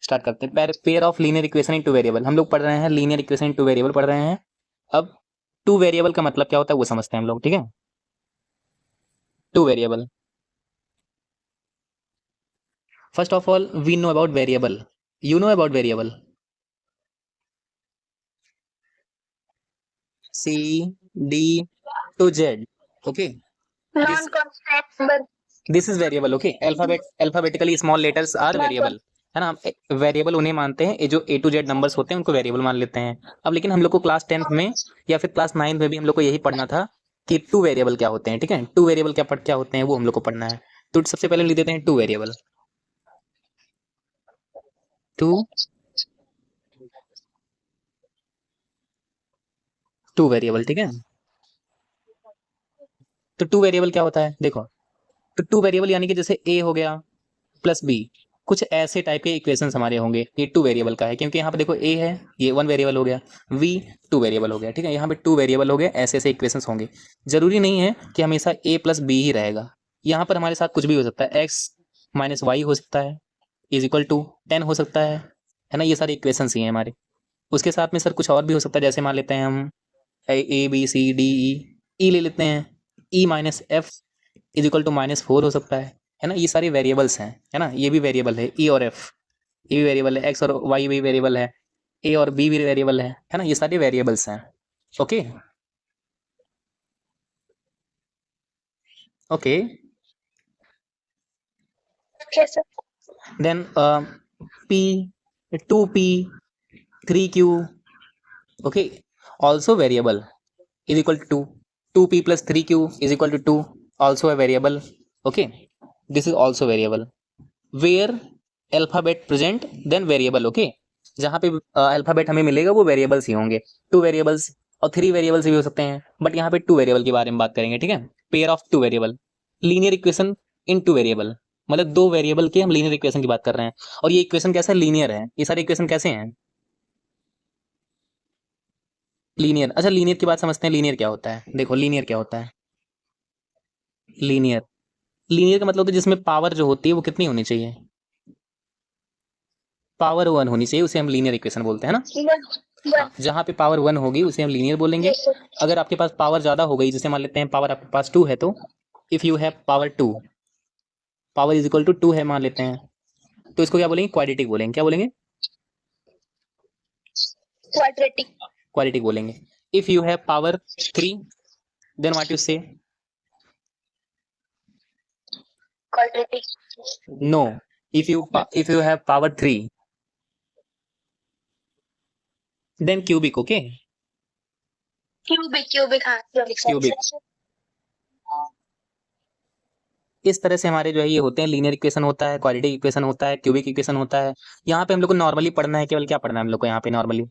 Start करते हैं। Pair of linear equation in two variable, हम लोग पढ़ रहे हैं linear equation in two variable पढ़ रहे हैं। अब टू वेरिएबल का मतलब क्या होता है वो समझते हैं हम लोग, ठीक है। Two variable, first of all we know about variable, you know about variable, C D to Z, okay, this is variable, okay. Alphabetically small letters are variable, है ना। हम वेरिएबल उन्हें मानते हैं जो ए टू जेड नंबर्स होते हैं उनको वेरिएबल मान लेते हैं। अब लेकिन हम लोग को क्लास 10th में या फिर क्लास 9th में भी हम लोग को यही पढ़ना था कि टू वेरिएबल क्या होते हैं, ठीक है। टू वेरिएबल क्या होते हैं वो हम लोग को पढ़ना है। तो सबसे पहले लिख देते हैं टू वेरिएबल, टू वेरिएबल, ठीक है। तो टू वेरिएबल क्या होता है देखो, तो टू वेरिएबल यानी कि जैसे ए हो गया प्लस बी, कुछ ऐसे टाइप के इक्वेशंस हमारे होंगे। ये टू वेरिएबल का है क्योंकि यहाँ पे देखो ए है, ये वन वेरिएबल हो गया, वी टू वेरिएबल हो गया, ठीक है। यहाँ पे टू वेरिएबल हो गए, ऐसे ऐसे इक्वेशंस होंगे। जरूरी नहीं है कि हमेशा ए प्लस बी ही रहेगा, यहाँ पर हमारे साथ कुछ भी हो सकता है। एक्स माइनस वाई हो सकता है, इज इक्वल टू 10 हो सकता है ना। ये सारे इक्वेशंस ही हैं हमारे। उसके साथ में सर कुछ और भी हो सकता है, जैसे मान लेते हैं हम A B C D E ले लेते हैं, E minus F is equal to -4 हो सकता है ना। ये सारे वेरिएबल्स हैं, है ना। ये भी वेरिएबल है, ई और एफ, ये भी वेरिएबल है, एक्स और वाई भी वेरिएबल है, ए और बी भी वेरिएबल है ना। ये सारे वेरिएबल्स हैं, okay okay. Then P, 2p, 3q, okay, also variable is equal to 2p plus 3q is equal to 2, also a variable, okay, this is also variable where alphabet present then variable, okay। जहाँ पे alphabet हमें मिलेगा वो variables ही होंगे। Two variables और three variables भी हो सकते हैं, बट यहाँ पे टू वेरिएबल के बारे में बात करेंगे, ठीक है। Pair of two variable, linear equation in two variable, मतलब दो वेरिएबल के हम लीनियर इक्वेशन की बात कर रहे हैं। और ये इक्वेशन कैसा लीनियर है, ये सारे इक्वेशन कैसे हैं, लीनियर। अच्छा लीनियर की बात समझते हैं, लीनियर क्या होता है देखो, लीनियर क्या होता है। लीनियर, लीनियर का मतलब होता है जिसमें पावर जो होती है वो कितनी होनी चाहिए, पावर 1 होनी चाहिए, उसे हम लीनियर इक्वेशन बोलते हैं ना। जहाँ पे पावर 1 होगी उसे हम लीनियर बोलेंगे। अगर आपके पास पावर ज्यादा हो गई, जैसे मान लेते हैं पावर आपके पास 2 है, तो if you have power 2, power is equal to 2 है मान लेते हैं, तो इसको क्या बोलेंगे, क्वाड्रेटिक बोलेंगे। क्या बोलेंगे, क्वाड्रेटिक बोलेंगे। If you have power 3 then what you say, no, if you have power 3 then cubic, okay, cubic. इस तरह से हमारे जो है ये होते हैं, लीनियर इक्वेशन होता है, क्वाड्रेटिक इक्वेशन होता है, क्यूबिक इक्वेशन होता है। यहाँ पे हम लोग को नॉर्मली पढ़ना है, केवल क्या पढ़ना है हम लोग को यहाँ पे नॉर्मली,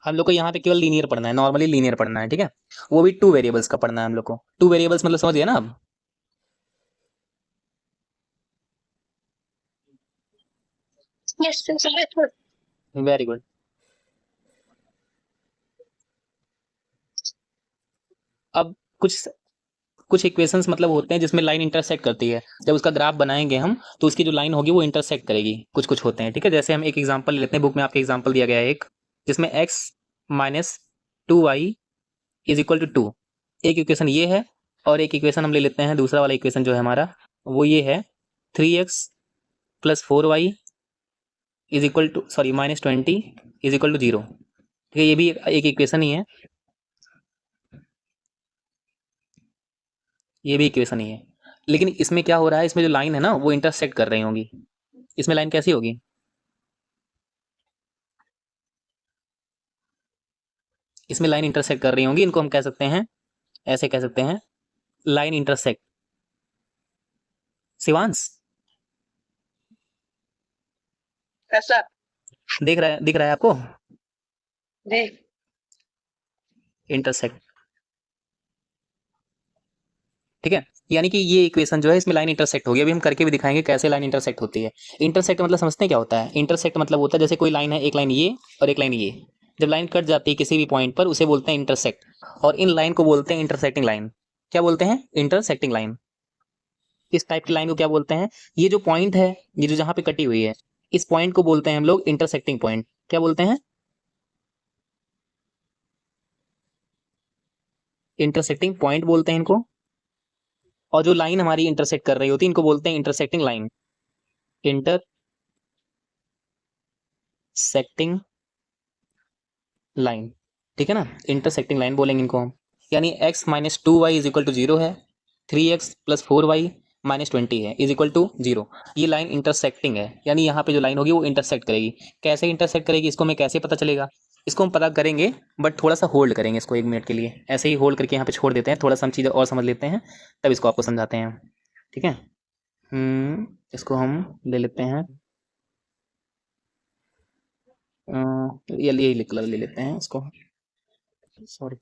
हम लोग को यहाँ पे केवल लीनियर पढ़ना है, नॉर्मली लीनियर पढ़ना है, ठीक है। वो भी टू वेरिएबल्स का पढ़ना है हम लोग को। टू वेरिएबल्स मतलब समझ गए ना अब, वेरी गुड। अब कुछ कुछ इक्वेशंस मतलब होते हैं जिसमें लाइन इंटरसेक्ट करती है। जब उसका ग्राफ बनाएंगे हम तो उसकी जो लाइन होगी वो इंटरसेक्ट करेगी, कुछ कुछ होते हैं, ठीक है। जैसे हम एक एग्जांपल लेते हैं, बुक में आपके एग्जांपल दिया गया है एक, जिसमें x minus 2y is equal to 2, एक इक्वेशन ये है। और एक इक्वेशन हम ले लेते हैं, दूसरा वाला इक्वेशन जो है हमारा वो ये है, 3x plus 4y is equal to sorry -20 is equal to 0, ठीक है। ये भी एक इक्वेशन ही है, ये भी इक्वेशन ही है। लेकिन इसमें क्या हो रहा है, इसमें जो लाइन है ना वो इंटरसेक्ट कर रही होंगी। इसमें लाइन कैसी होगी, इसमें लाइन इंटरसेक्ट कर रही होंगी, इनको हम कह सकते हैं, ऐसे कह सकते हैं, लाइन इंटरसेक्ट। शिवांश ऐसा दिख रहा है आपको, जी इंटरसेक्ट, ठीक है। यानी कि ये इक्वेशन जो है इसमें लाइन इंटरसेक्ट होगी। अभी हम करके भी दिखाएंगे कैसे लाइन इंटरसेक्ट होती है। इंटरसेक्ट मतलब समझते हैं क्या होता है, इंटरसेक्ट मतलब होता है जैसे कोई लाइन है, एक लाइन ये और एक लाइन ये, जब लाइन कट जाती है किसी भी पॉइंट पर उसे बोलते हैं इंटरसेक्ट। और इन लाइन को बोलते हैं इंटरसेक्टिंग लाइन। क्या बोलते हैं, इंटरसेक्टिंग लाइन। इस टाइप की लाइन को क्या बोलते हैं? ये जो पॉइंट है, ये जो जहां पे कटी हुई है, इस पॉइंट को बोलते हैं हम लोग इंटरसेक्टिंग पॉइंट। क्या बोलते हैं? इंटरसेक्टिंग पॉइंट बोलते हैं इनको। और जो लाइन हमारी इंटरसेक्ट कर रही होती है इनको बोलते हैं इंटरसेक्टिंग लाइन। इंटरसेक्टिंग लाइन, ठीक है ना, इंटरसेक्टिंग लाइन बोलेंगे इनको हम। यानी x minus 2y is equal to 0 है, 3x प्लस 4y माइनस 20 है इज इक्वल टू 0। ये लाइन इंटरसेक्टिंग है, यानी यहाँ पे जो लाइन होगी वो इंटरसेक्ट करेगी। कैसे इंटरसेक्ट करेगी इसको हमें कैसे पता चलेगा? इसको हम पता करेंगे, बट थोड़ा सा होल्ड करेंगे इसको 1 मिनट के लिए, ऐसे ही होल्ड करके यहाँ पे छोड़ देते हैं, थोड़ा सा हम चीज़ें और समझ लेते हैं, तब इसको आपको समझाते हैं। ठीक है, इसको हम ले लेते हैं, ये यही ले लेते हैं इसको, सॉरी,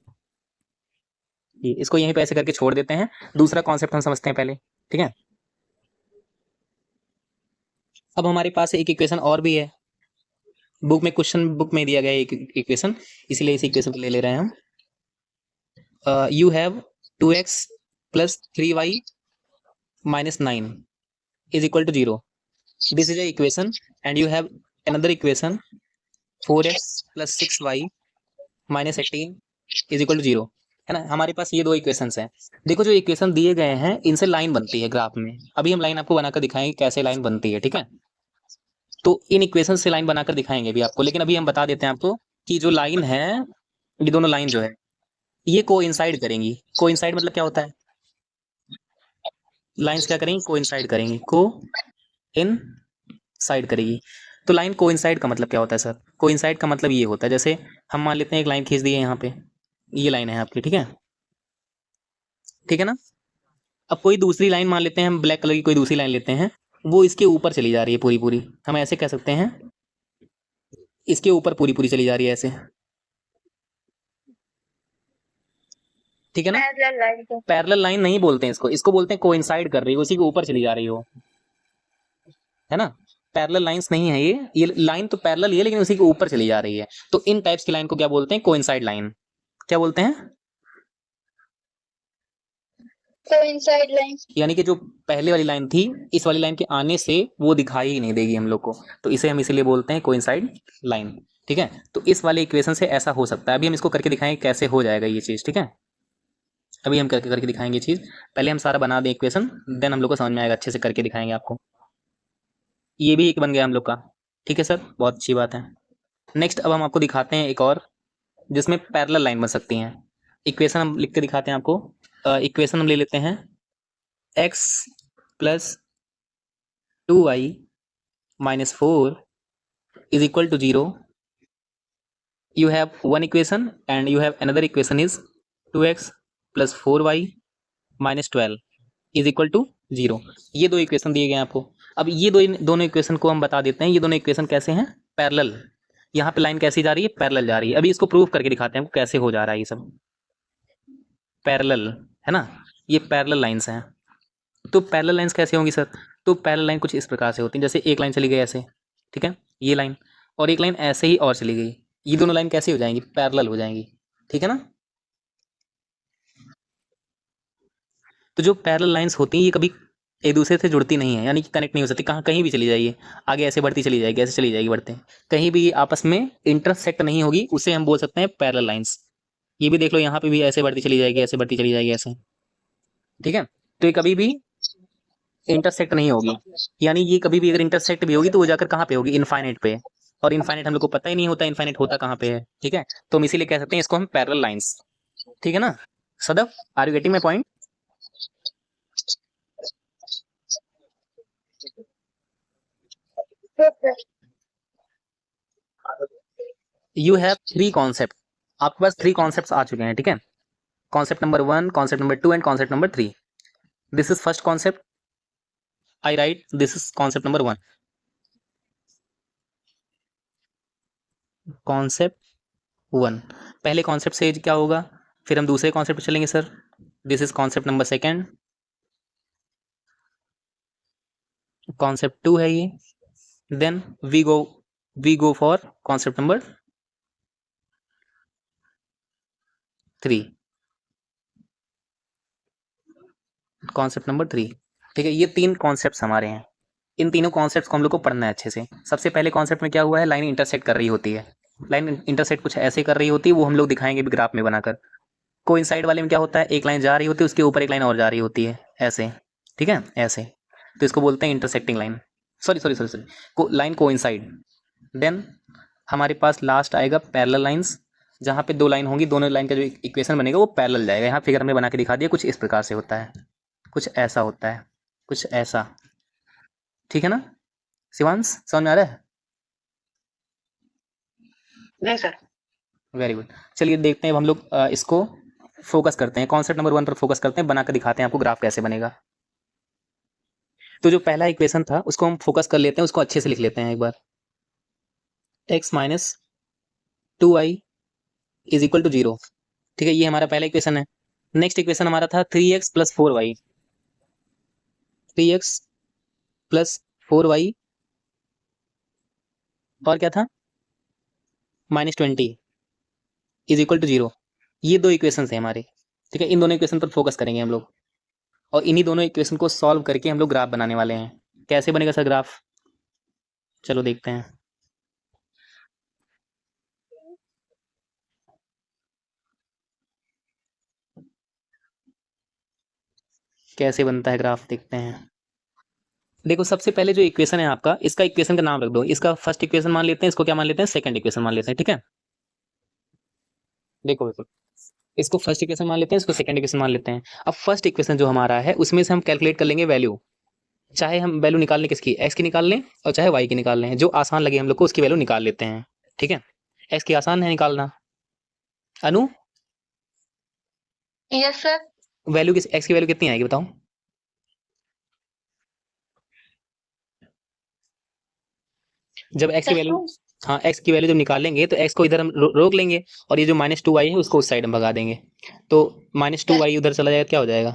ये इसको यहीं पे ऐसे करके छोड़ देते हैं। दूसरा कॉन्सेप्ट हम समझते हैं पहले, ठीक है। अब हमारे पास एक इक्वेशन और भी है, बुक में, क्वेश्चन बुक में दिया गया है एक इक्वेशन, इसीलिए इस इक्वेशन को ले ले रहे हैं हम। You have 2x plus 3y minus 9 is equal to 0। This is a equation and you have another equation 4x plus 6y minus 18 is equal to 0, है ना। हमारे पास ये दो इक्वेशंस हैं। देखो जो इक्वेशन दिए गए हैं इनसे लाइन बनती है ग्राफ में। अभी हम लाइन आपको बनाकर दिखाएंगे कैसे लाइन बनती है, ठीक है। तो इन इक्वेशन से लाइन बनाकर दिखाएंगे भी आपको, लेकिन अभी हम बता देते हैं आपको कि जो लाइन है, ये दोनों लाइन जो है ये कोइंसाइड करेंगी। कोइंसाइड मतलब क्या होता है? लाइंस क्या करेंगी? कोइंसाइड करेंगी, को इन साइड करेगी। तो लाइन कोइंसाइड का मतलब क्या होता है सर? कोइंसाइड का मतलब ये होता है, जैसे हम मान लेते हैं एक लाइन खींच दी है यहाँ पे, ये लाइन है आपकी, ठीक है, ठीक है ना। अब कोई दूसरी लाइन मान लेते हैं हम, ब्लैक कलर की कोई दूसरी लाइन लेते हैं, वो इसके ऊपर चली जा रही है पूरी पूरी, हम ऐसे कह सकते हैं इसके ऊपर पूरी पूरी चली जा रही है ऐसे, ठीक है ना। पैरेलल लाइन को पैरेलल लाइन नहीं बोलते हैं इसको, इसको बोलते हैं कोइंसाइड कर रही हो, उसी के ऊपर चली जा रही हो, है ना। पैरेलल लाइंस नहीं है ये लाइन तो पैरेलल ही है लेकिन उसी के ऊपर चली जा रही है। तो इन टाइप्स की लाइन को क्या बोलते हैं? Coincide line. क्या बोलते हैं? Coincide line. यानी कि जो पहले वाली लाइन थी इस वाली लाइन के आने से वो दिखाई ही नहीं देगी हम लोग को, तो इसे हम इसीलिए बोलते हैं कोइंसाइड लाइन, ठीक है। तो इस वाले इक्वेशन से ऐसा हो सकता है। अभी हम इसको करके दिखाएंगे कैसे हो जाएगा ये चीज़, ठीक है। अभी हम करके करके दिखाएंगे ये चीज़, पहले हम सारा बना दें इक्वेशन, देन हम लोग को समझ में आएगा, अच्छे से करके दिखाएंगे आपको। ये भी एक बन गया हम लोग का, ठीक है सर, बहुत अच्छी बात है। नेक्स्ट अब हम आपको दिखाते हैं एक और जिसमें पैरेलल लाइन बन सकती हैं। इक्वेशन हम लिख के दिखाते हैं आपको। इक्वेशन हम ले लेते हैं x plus 2y minus 4 is equal to 0. You have one equation and you have another equation is 2x plus 4y minus 12 is equal to 0. ये दो इक्वेशन दिए गए हैं आपको। अब ये दोनों इक्वेशन को हम बता देते हैं, ये दोनों इक्वेशन कैसे हैं? पैरेलल। यहाँ पे लाइन कैसी जा रही है? पैरेलल जा रही है। अभी इसको प्रूव करके दिखाते हैं आपको कैसे हो जा रहा है ये सब। पैरेलल, है ना, ये पैरेलल लाइंस हैं। तो पैरेलल लाइंस कैसे होंगी सर? तो पैरेलल लाइन कुछ इस प्रकार से होती हैं, जैसे एक लाइन चली गई ऐसे, ठीक है, ये लाइन, और एक लाइन ऐसे ही और चली गई, ये दोनों लाइन कैसी हो जाएंगी? पैरेलल हो जाएंगी, ठीक है ना। तो जो पैरेलल लाइंस होती हैं ये कभी एक दूसरे से जुड़ती नहीं है, यानी कि कनेक्ट नहीं हो सकती, कहाँ कहीं भी चली जाइए, आगे ऐसे बढ़ती चली जाएगी, ऐसे चली जाएगी बढ़ते, कहीं भी आपस में इंटरसेक्ट नहीं होगी, उसे हम बोल सकते हैं पैरेलल लाइंस। ये भी देख लो, यहाँ पे भी ऐसे बढ़ती चली जाएगी, ऐसे बढ़ती चली जाएगी, ऐसे, ठीक है। तो ये कभी भी इंटरसेक्ट नहीं होगी, यानी ये कभी भी अगर इंटरसेक्ट भी होगी तो वो जाकर कहाँ पे होगी? इनफाइनाइट पे, और इनफाइनाइट हम लोग को पता ही नहीं होता इनफाइनाइट होता कहाँ पे है, ठीक है। तो हम इसीलिए कह सकते हैं इसको हम पैरेलल लाइंस, ठीक है ना। Sadaf, are you getting my point? You have 3 concept, आपके पास 3 कॉन्सेप्ट आ चुके हैं, ठीक है। Concept number 1, concept number 2 and concept number 3। This is first concept, I write this is concept number 1। Concept 1, पहले कॉन्सेप्ट से क्या होगा, फिर हम दूसरे कॉन्सेप्ट पे चलेंगे sir. This is concept number 2, concept 2 है ये, then we go for concept number 3, concept number 3। ठीक है, ये 3 कॉन्सेप्ट्स हमारे हैं। इन तीनों कॉन्सेप्ट्स को हम लोग को पढ़ना है अच्छे से। सबसे पहले कॉन्सेप्ट में क्या हुआ है, लाइन इंटरसेक्ट कर रही होती है। लाइन इंटरसेक्ट कुछ ऐसे कर रही होती है, वो हम लोग दिखाएंगे भी ग्राफ में बनाकर। कोइंसाइड वाले में क्या होता है, एक लाइन जा रही होती है, उसके ऊपर एक लाइन और जा रही होती है, ऐसे। ठीक है, ऐसे। तो इसको बोलते हैं intersecting line. Sorry, line coincide. Then हमारे पास लास्ट आएगा पैरेलल लाइंस, जहाँ पे 2 लाइन होंगी, दोनों लाइन का जो इक्वेशन बनेगा वो पैरेलल जाएगा। यहाँ फिगर हमने बना के दिखा दिया, कुछ इस प्रकार से होता है, कुछ ऐसा होता है, कुछ ऐसा। ठीक है ना शिवांश, समझ में आ रहा है? नहीं सर। Very good. चलिए देखते हैं अब हम लोग इसको फोकस करते हैं, कॉन्सेप्ट नंबर 1 पर फोकस करते हैं, बनाकर दिखाते हैं आपको ग्राफ कैसे बनेगा। तो जो पहला इक्वेशन था उसको हम फोकस कर लेते हैं, उसको अच्छे से लिख लेते हैं एक बार। x minus 2y is equal to 0। ठीक है, ये हमारा पहला इक्वेशन है। नेक्स्ट इक्वेशन हमारा था 3x plus 4y, 3x plus 4y और क्या था, -20 इज इक्वल टू 0। ये 2 इक्वेशन है हमारे। ठीक है, इन दोनों इक्वेशन पर फोकस करेंगे हम लोग, और इन्हीं दोनों इक्वेशन को सॉल्व करके हम लोग ग्राफ बनाने वाले हैं। कैसे बनेगा सर ग्राफ, चलो देखते हैं। कैसे बनता है ग्राफ, देखते हैं। देखो सबसे पहले जो इक्वेशन है आपका, इसका इक्वेशन का नाम रख दो। इसका फर्स्ट इक्वेशन मान लेते हैं, इसको क्या मान लेते हैं, सेकंड इक्वेशन मान लेते हैं। ठीक है, देखो बिल्कुल, इसको फर्स्ट इक्वेशन मान लेते हैं, इसको सेकंड इक्वेशन मान लेते हैं। अब फर्स्ट इक्वेशन जो हमारा है उसमें से हम कैलकुलेट कर लेंगे वैल्यू, चाहे हम वैल्यू निकाल लें किसकी, एक्स की निकाल लें और चाहे वाई की निकाल लें, जो आसान लगे हम लोग को उसकी वैल्यू निकाल लेते हैं। ठीक है, एक्स की आसान है निकालना। अनु, यस सर। वैल्यू किस, एक्स की वैल्यू कितनी आएगी बताओ। जब एक्स की वैल्यू, हाँ एक्स की वैल्यू जब निकालेंगे तो एक्स को इधर हम रोक लेंगे, और ये जो -2y है उसको उस साइड हम भगा देंगे। तो -2y उधर चला जाएगा, क्या हो जाएगा,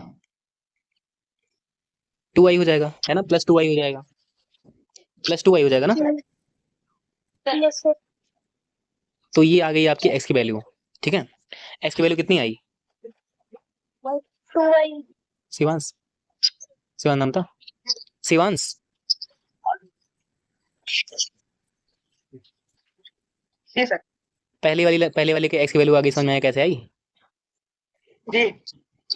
2y हो जाएगा, है ना, +2y हो जाएगा, +2y हो जाएगा ना। Yes sir. तो ये आ गई आपकी एक्स की वैल्यू। ठीक है, एक्स की वैल्यू कितनी आई, 2y। शिवांश, शिवांश नाम था, शिवांश। जी सर। पहले वाले के एक्स की वैल्यू आ गई, समझ में आया कैसे आई। जी।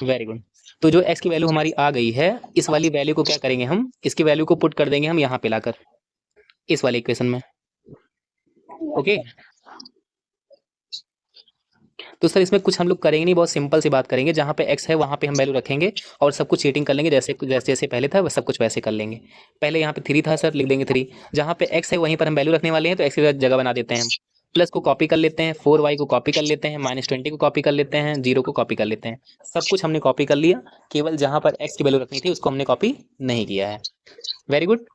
Very good. तो जो एक्स की वैल्यू हमारी आ गई है, इस वाली वैल्यू को क्या करेंगे हम, इसकी वैल्यू को पुट कर देंगे हम यहाँ पे लाकर, इस वाले इक्वेशन में। ओके, तो सर इसमें कुछ हम लोग करेंगे नहीं, बहुत सिंपल सी बात करेंगे। जहाँ पे एक्स है वहाँ पे हम वैल्यू रखेंगे और सब कुछ चीटिंग कर लेंगे, जैसे जैसे जैसे पहले था सब कुछ वैसे कर लेंगे। पहले यहाँ पे 3 था सर, लिख देंगे 3। जहाँ पे एक्स है वहीं पर हम वैल्यू रखने वाले हैं, तो एक्स की जगह बना देते हैं। प्लस को कॉपी कर लेते हैं, 4y को कॉपी कर लेते हैं, -20 को कॉपी कर लेते हैं, 0 को कॉपी कर लेते हैं। सब कुछ हमने कॉपी कर लिया, केवल जहाँ पर एक्स की वैल्यू रखनी थी उसको हमने कॉपी नहीं किया है। Very good.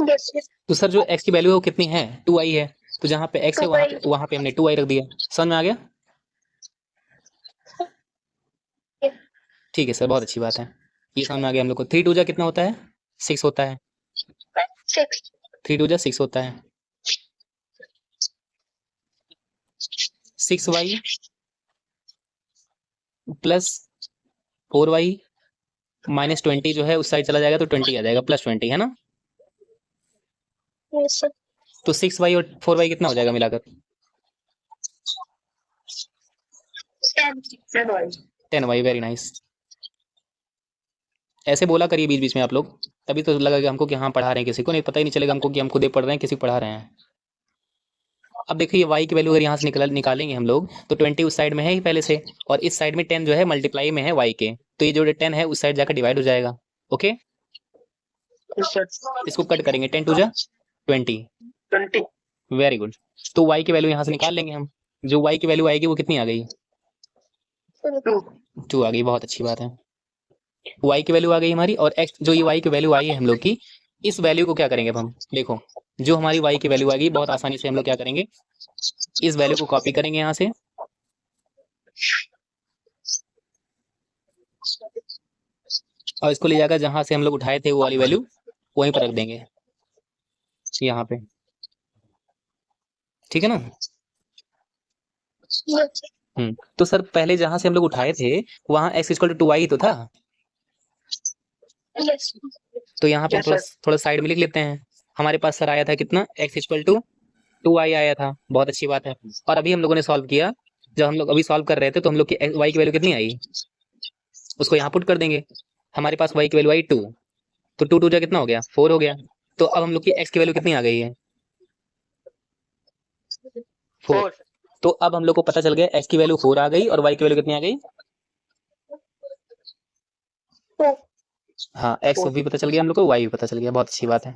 यस। तो सर जो एक्स की वैल्यू है वो कितनी है, 2y है। तो जहाँ पे एक्स है वहाँ पे हमने 2y रख दिया। समझ में आ गया। ठीक है सर, बहुत अच्छी बात है, ये समझ में आ गया हम लोग को। 3 2 जा कितना होता है, 6 होता है। 6। 3 2 जा 6 होता है। 6y प्लस 4y -20 जो है उस साइड चला जाएगा तो 20 आ जाएगा, +20 है ना। Yes sir. तो 6y और 4y कितना हो जाएगा मिलाकर, 10y। Very nice. ऐसे बोला करिए बीच बीच में आप लोग, तभी तो लगेगा हमको कि हाँ पढ़ा रहे हैं, किसी को नहीं पता ही नहीं चलेगा हमको कि हम खुद ही पढ़ रहे हैं, किसी को पढ़ा रहे हैं। अब देखिए y की वैल्यू अगर यहाँ से निकालेंगे हम लोग, तो 20 उस साइड में है ही पहले से, और इस साइड में 10 जो है मल्टीप्लाई में है y के, तो ये जो 10 है उस साइड जाकर डिवाइड हो जाएगा। ओके, इसको कट करेंगे, 10 2 जा 20। Very good. तो y की वैल्यू यहाँ से निकाल लेंगे हम। जो y की वैल्यू आएगी वो कितनी आ गई, 2 आ गई। बहुत अच्छी बात है, y की वैल्यू आ गई हमारी। और x जो ये y की वैल्यू आई है हम लोग की, इस वैल्यू को क्या करेंगे अब हम, देखो जो हमारी y की वैल्यू आएगी बहुत आसानी से हम लोग क्या करेंगे, इस वैल्यू को कॉपी करेंगे यहाँ से, और इसको ले जाकर जहां से हम लोग उठाए थे वो वाली वैल्यू वहीं पर रख देंगे, यहाँ पे। ठीक है ना। तो सर पहले जहां से हम लोग उठाए थे वहां x = 2y तो था, Yes. तो यहाँ पे Yes, थोड़ा sir. थोड़ा साइड में लिख लेते हैं। हमारे पास सर आया था कितना, x इक्वल टू 2i आया था, बहुत अच्छी बात है। और अभी हम लोगों ने सॉल्व किया, जब हम लोग अभी सॉल्व कर रहे थे तो हम लोग की y की वैल्यू कितनी आई, उसको यहाँ पुट कर देंगे। हमारे पास y की वैल्यू आई 2, तो 2 2 जा कितना हो गया, 4 हो गया। तो अब हम लोग की x की वैल्यू कितनी आ गई है, 4। 4. तो अब हम लोग को पता चल गया x की वैल्यू 4 आ गई और y की वैल्यू कितनी आ गई। 2. हाँ, x भी पता चल गया हम लोग को, y भी पता चल गया, बहुत अच्छी बात है।